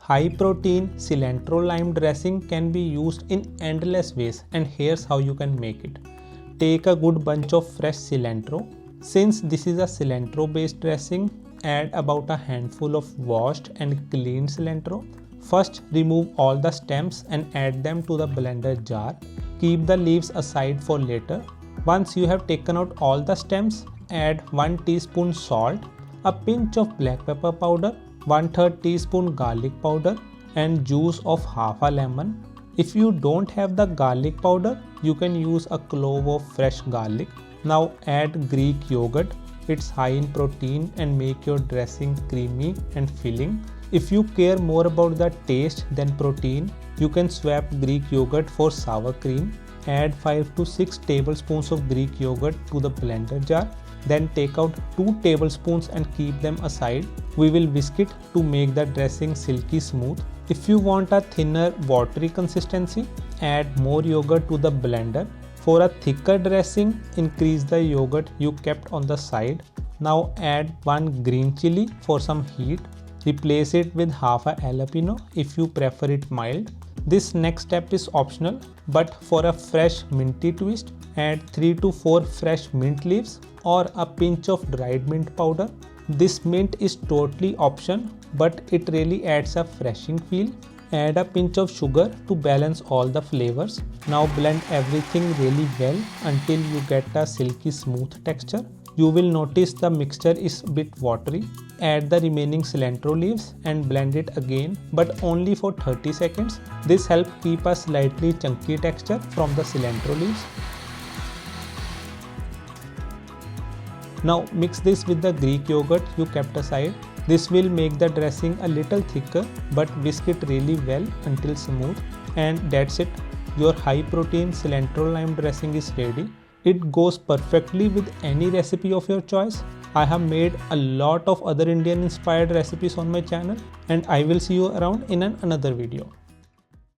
High protein cilantro lime dressing can be used in endless ways, and here's how you can make it. Take a good bunch of fresh cilantro. Since this is a cilantro based dressing, add about a handful of washed and cleaned cilantro. First, remove all the stems and add them to the blender jar. Keep the leaves aside for later. Once you have taken out all the stems, add 1 teaspoon salt, a pinch of black pepper powder, 1/3 teaspoon garlic powder, and juice of half a lemon. If you don't have the garlic powder, you can use a clove of fresh garlic. Now add Greek yogurt. It's high in protein and make your dressing creamy and filling. If you care more about the taste than protein, you can swap Greek yogurt for sour cream. Add 5 to 6 tablespoons of Greek yogurt to the blender jar. Then take out 2 tablespoons and keep them aside. We will whisk it to make the dressing silky smooth. If you want a thinner, watery consistency, add more yogurt to the blender. For a thicker dressing, increase the yogurt you kept on the side. Now add 1 green chili for some heat. Replace it with half a jalapeno if you prefer it mild. This next step is optional, but for a fresh minty twist, add 3 to 4 fresh mint leaves or a pinch of dried mint powder. This mint is totally optional, but it really adds a refreshing feel. Add a pinch of sugar to balance all the flavors. Now blend everything really well until you get a silky smooth texture. You will notice the mixture is a bit watery. Add the remaining cilantro leaves and blend it again, but only for 30 seconds. This helps keep a slightly chunky texture from the cilantro leaves. Now mix this with the Greek yogurt you kept aside. This will make the dressing a little thicker, but whisk it really well until smooth. And that's it. Your high protein cilantro lime dressing is ready. It goes perfectly with any recipe of your choice. I have made a lot of other Indian inspired recipes on my channel, and I will see you around in another video.